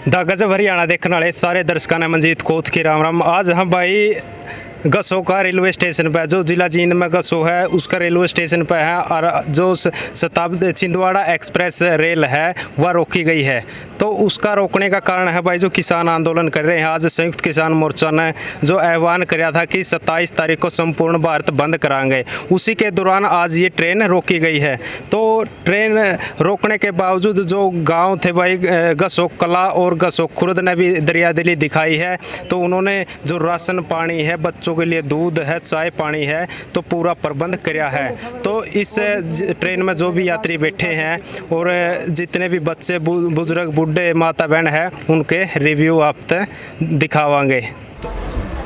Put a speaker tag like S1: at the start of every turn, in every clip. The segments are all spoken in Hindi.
S1: द गजब हरियाणा देखने वाले सारे दर्शकों ने मंजीत कोत की राम राम। आज हम भाई गसो का रेलवे स्टेशन पे, जो जिला जींद में गसो है उसका रेलवे स्टेशन पे है, और जो शताब्दी छिंदवाड़ा एक्सप्रेस रेल है वह रोकी गई है। तो उसका रोकने का कारण है भाई जो किसान आंदोलन कर रहे हैं। आज संयुक्त किसान मोर्चा ने जो आह्वान किया था कि 27 तारीख को संपूर्ण भारत बंद कराएंगे, उसी के दौरान आज ये ट्रेन रोकी गई है। तो ट्रेन रोकने के बावजूद जो गांव थे भाई गसो कला और गसो खुर्द ने भी दरियादिली दिखाई है। तो उन्होंने जो राशन पानी है, बच्चों के लिए दूध है, चाय पानी है, तो पूरा प्रबंध किया है। तो इस ट्रेन में जो भी यात्री बैठे हैं और जितने भी बच्चे बुजुर्ग बुढ़े माता बहन है, उनके रिव्यू आप तक दिखावांगे।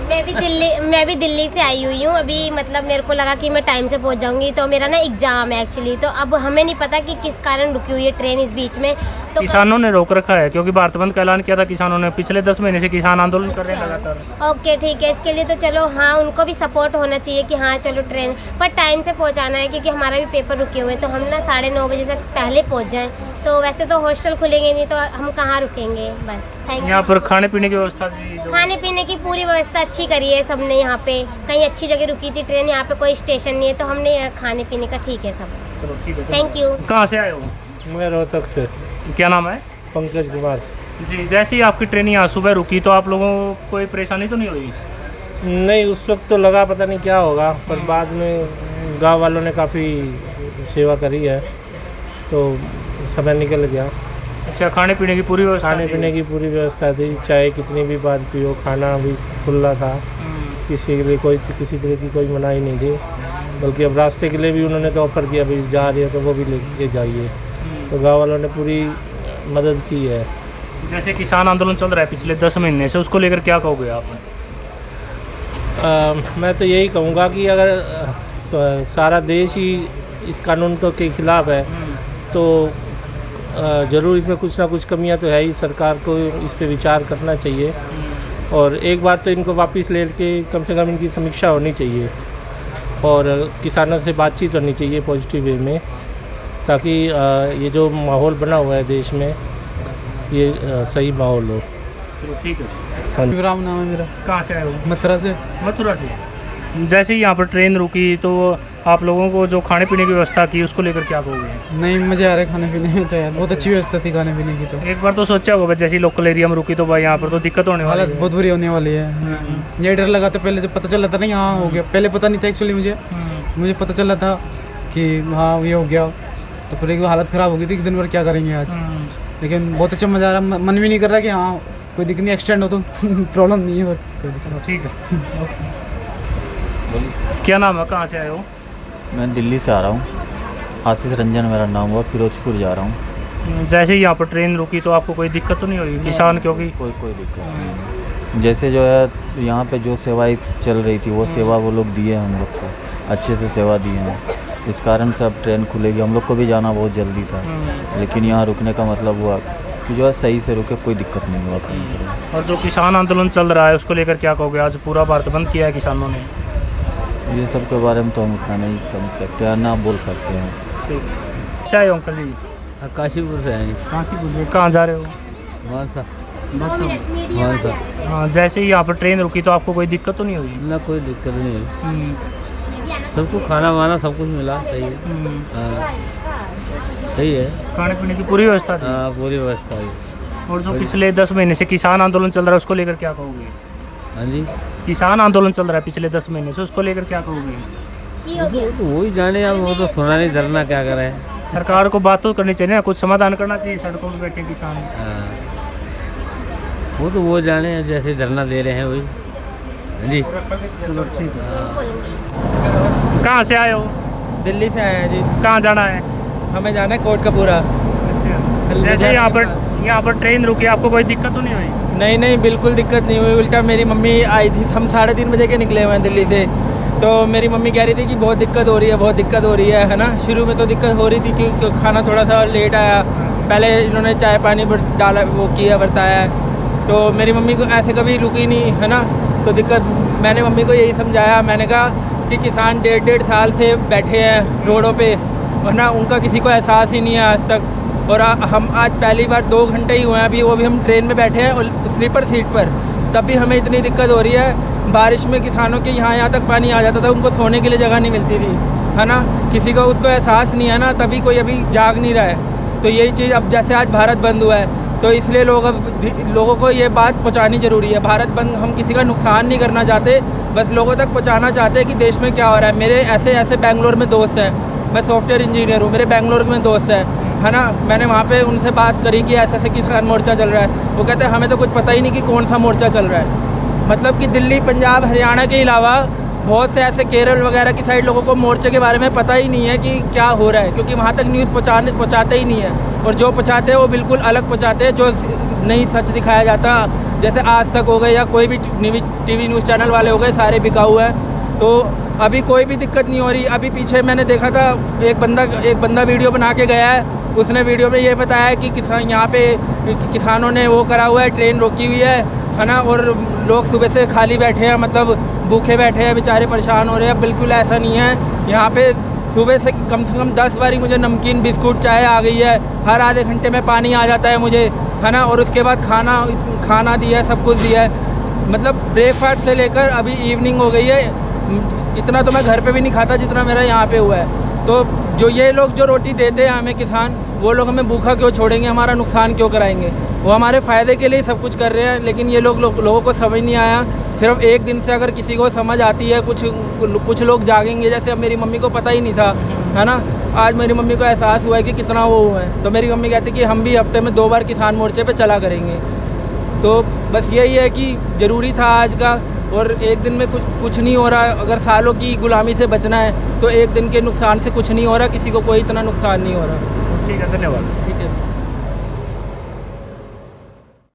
S2: मैं भी दिल्ली से आई हुई हूँ अभी। मतलब मेरे को लगा कि मैं टाइम से पहुँच जाऊँगी, तो मेरा ना एग्जाम है एक्चुअली। तो अब हमें नहीं पता कि किस कारण रुकी हुई है ट्रेन इस बीच में। तो
S3: किसानों ने रोक रखा है क्योंकि भारत बंद का ऐलान किया था किसानों ने। पिछले 10 महीने से किसान आंदोलन कर रहे हैं लगातार।
S2: ओके ठीक है, इसके लिए तो चलो हाँ, उनको भी सपोर्ट होना चाहिए कि हाँ चलो ट्रेन पर टाइम से पहुँचाना है, क्योंकि हमारा भी पेपर रुके हुए हैं। तो हम ना 9:30 बजे से पहले पहुँच जाएँ। तो वैसे तो हॉस्टल खुलेंगे नहीं, तो हम कहाँ रुकेंगे। बस थैंक यू।
S3: यहाँ पर खाने पीने की व्यवस्था
S2: खाने पीने की पूरी व्यवस्था अच्छी करी है सबने। यहाँ पे कहीं अच्छी जगह रुकी थी ट्रेन, यहाँ पे कोई स्टेशन नहीं है, तो हमने खाने पीने का ठीक है सब।
S3: चलो ठीक है,
S2: थैंक यू।
S3: कहाँ से आए हो?
S4: मैं रोहतक से।
S3: क्या नाम है?
S4: पंकज कुमार
S3: जी। जैसे ही आपकी ट्रेन यहाँ सुबह रुकी तो आप लोगों को कोई परेशानी तो नहीं हुई?
S4: नहीं, उस वक्त तो लगा पता नहीं क्या होगा, पर बाद में गांव वालों ने काफ़ी सेवा करी है तो समय निकल गया।
S3: अच्छा, खाने पीने की पूरी व्यवस्था?
S4: खाने पीने की पूरी व्यवस्था थी, चाय कितनी भी बार पियो, खाना भी खुला था, किसी के लिए किसी तरह की कोई मनाही नहीं थी। बल्कि अब रास्ते के लिए भी उन्होंने तो ऑफर किया, भाई जा रही है तो वो भी लेके जाइए। तो गाँव वालों ने पूरी मदद की है।
S3: जैसे किसान आंदोलन चल रहा है पिछले 10 महीने से, उसको लेकर क्या कहोगे आप?
S4: मैं तो यही कहूँगा कि अगर सारा देश ही इस कानून के खिलाफ है तो ज़रूर इसमें कुछ ना कुछ कमियां तो है ही। सरकार को इस पे विचार करना चाहिए और एक बार तो इनको वापस ले के कम से कम इनकी समीक्षा होनी चाहिए और किसानों से बातचीत करनी चाहिए पॉजिटिव वे में, ताकि ये जो माहौल बना हुआ है देश में ये सही माहौल हो।
S3: ठीक है।
S4: हाँ,
S5: राम नाम है मेरा।
S3: कहाँ से आए हो?
S5: मथुरा से।
S3: मथुरा से। जैसे ही यहाँ पर ट्रेन रुकी तो आप लोगों को जो खाने पीने की व्यवस्था की उसको लेकर क्या कहोगे?
S5: नहीं, मज़े आ रहे खाने पीने में तो यार, बहुत अच्छी व्यवस्था थी खाने पीने की। तो
S3: एक बार तो सोचा होगा जैसे ही लोकल एरिया में रुकी तो भाई यहाँ पर तो दिक्कत होने वाली
S5: हालत
S3: है।
S5: बहुत बुरी होने वाली है। ये डर लगा था पहले, जब पता चला था ना यहाँ हो गया। पहले पता नहीं था एक्चुअली, मुझे पता चला था कि हाँ ये हो गया, तो फिर एक हालत ख़राब हो गई थी कि दिन भर क्या करेंगे आज। लेकिन बहुत अच्छा मज़ा आ रहा, मन भी नहीं कर रहा कि हाँ कोई दिक्कत नहीं, एक्सटेंड हो तो प्रॉब्लम नहीं है।
S3: ठीक है। क्या नाम है, कहाँ से आए हो?
S6: मैं दिल्ली से आ रहा हूँ। आशीष रंजन मेरा नाम हुआ, फिरोजपुर जा रहा हूँ।
S3: जैसे ही यहाँ पर ट्रेन रुकी तो आपको कोई दिक्कत तो नहीं हुई? किसान क्योंकि
S6: कोई दिक्कत नहीं। जैसे जो है यहाँ पे जो सेवाएं चल रही थी वो सेवा वो लोग दिए हम लोग को, अच्छे से सेवा दिए हैं। इस कारण से अब ट्रेन खुलेगी। हम लोग को भी जाना बहुत जल्दी था, लेकिन यहाँ रुकने का मतलब हुआ कि जो है सही से रुके, कोई दिक्कत नहीं हुआ।
S3: और जो किसान आंदोलन चल रहा है उसको लेकर क्या कहोगे? आज पूरा भारत बंद किया है किसानों ने।
S6: ये सब के बारे में तो हम उतना नहीं समझ सकते हैं, ना बोल सकते हैं।
S3: अच्छा है अंकल जी?
S4: काशीपुर से आए।
S3: काशीपुर से। कहाँ जा रहे हो?
S4: मानसा।
S3: हाँ, जैसे ही यहाँ पर ट्रेन रुकी तो आपको कोई दिक्कत तो नहीं हुई?
S4: ना, कोई दिक्कत नहीं है। सबको खाना वाना सब कुछ मिला, सही है। सही है,
S3: खाने पीने की पूरी व्यवस्था थी?
S4: हाँ, पूरी व्यवस्था है।
S3: और जो पिछले 10 महीने से किसान आंदोलन चल रहा है उसको लेकर क्या कहोगे?
S4: हाँ जी,
S3: किसान आंदोलन चल रहा है पिछले 10 महीने से, उसको लेकर क्या कहोगे?
S4: तो वही जाने, अब वो तो सुना नहीं, धरना क्या करे।
S3: सरकार को बात तो करनी चाहिए ना, कुछ समाधान करना चाहिए। सड़कों पर बैठे किसान,
S4: वो तो वो जाने, जैसे धरना दे रहे हैं वही। हाँ जी,
S3: चलो ठीक है। कहाँ से आए हो?
S7: दिल्ली से आए हैं जी।
S3: कहाँ जाना है?
S7: हमें जाना है कोटकपूरा।
S3: अच्छा। जैसे यहाँ पर ट्रेन रुकी, आपको कोई दिक्कत तो नहीं हुई?
S7: नहीं, बिल्कुल दिक्कत नहीं हुई। उल्टा मेरी मम्मी आई थी, हम 3:30 बजे के निकले हुए हैं दिल्ली से। तो मेरी मम्मी कह रही थी कि बहुत दिक्कत हो रही है ना। शुरू में तो दिक्कत हो रही थी क्योंकि खाना थोड़ा सा लेट आया। पहले इन्होंने चाय पानी डाला, वो किया, बरताया। तो मेरी मम्मी को ऐसे कभी रुकी नहीं है ना, तो दिक्कत। मैंने मम्मी को यही समझाया, मैंने कहा कि किसान 1.5 साल से बैठे हैं रोडों पे, वरना उनका किसी को एहसास ही नहीं है आज तक। और हम आज पहली बार 2 घंटे ही हुए हैं अभी, वो भी हम ट्रेन में बैठे हैं और स्लीपर सीट पर, तब भी हमें इतनी दिक्कत हो रही है। बारिश में किसानों के यहाँ तक पानी आ जाता था, उनको सोने के लिए जगह नहीं मिलती थी, है ना। किसी को उसको एहसास नहीं है ना, तभी कोई अभी जाग नहीं रहा है। तो यही चीज़ अब जैसे आज भारत बंद हुआ है तो इसलिए लोगों को ये बात पहुंचानी ज़रूरी है। भारत बंद, हम किसी का नुकसान नहीं करना चाहते, बस लोगों तक पहुंचाना चाहते हैं कि देश में क्या हो रहा है। मेरे ऐसे बेंगलोर में दोस्त हैं, मैं सॉफ्टवेयर इंजीनियर हूँ, मेरे बेंगलोर में दोस्त है ना। मैंने वहाँ पे उनसे बात करी कि ऐसे किसान मोर्चा चल रहा है, वो कहते हैं हमें तो कुछ पता ही नहीं कि कौन सा मोर्चा चल रहा है। मतलब कि दिल्ली, पंजाब, हरियाणा के अलावा बहुत से ऐसे केरल वगैरह की साइड लोगों को मोर्चे के बारे में पता ही नहीं है कि क्या हो रहा है, क्योंकि वहाँ तक न्यूज़ पहुँचाते ही नहीं है, और जो पहुँचाते हैं वो बिल्कुल अलग पहुँचाते हैं, जो नहीं सच दिखाया जाता। जैसे आज तक हो गए या कोई भी टीवी न्यूज़ चैनल वाले हो गए, सारे बिकाऊ हैं। तो अभी कोई भी दिक्कत नहीं हो रही। अभी पीछे मैंने देखा था एक बंदा वीडियो बना के गया है, उसने वीडियो में ये बताया कि किसान यहाँ पे किसानों ने वो करा हुआ है, ट्रेन रोकी हुई है ना, और लोग सुबह से खाली बैठे हैं, मतलब भूखे बैठे हैं, बेचारे परेशान हो रहे हैं। बिल्कुल ऐसा नहीं है। यहाँ पे सुबह से कम 10 बारी मुझे नमकीन, बिस्कुट, चाय आ गई है, हर आधे घंटे में पानी आ जाता है मुझे, है ना, और उसके बाद खाना दिया है, सब कुछ दिया है। मतलब ब्रेकफास्ट से लेकर अभी इवनिंग हो गई है, इतना तो मैं घर पे भी नहीं खाता जितना मेरा यहाँ पे हुआ है। तो जो ये लोग जो रोटी देते हैं हमें किसान, वो लोग हमें भूखा क्यों छोड़ेंगे, हमारा नुकसान क्यों कराएंगे? वो हमारे फ़ायदे के लिए सब कुछ कर रहे हैं, लेकिन ये लोगों को समझ नहीं आया। सिर्फ एक दिन से अगर किसी को समझ आती है, कुछ लोग जागेंगे। जैसे अब मेरी मम्मी को पता ही नहीं था, है ना, आज मेरी मम्मी को एहसास हुआ है कि कितना वो हुआ है, तो मेरी मम्मी कहती कि हम भी हफ्ते में 2 बार किसान मोर्चे पे चला करेंगे। तो बस यही है कि ज़रूरी था आज का, और एक दिन में कुछ नहीं हो रहा। अगर सालों की गुलामी से बचना है तो एक दिन के नुकसान से कुछ नहीं हो रहा, किसी को कोई इतना नुकसान नहीं हो रहा।
S3: ठीक है, धन्यवाद।
S7: ठीक है।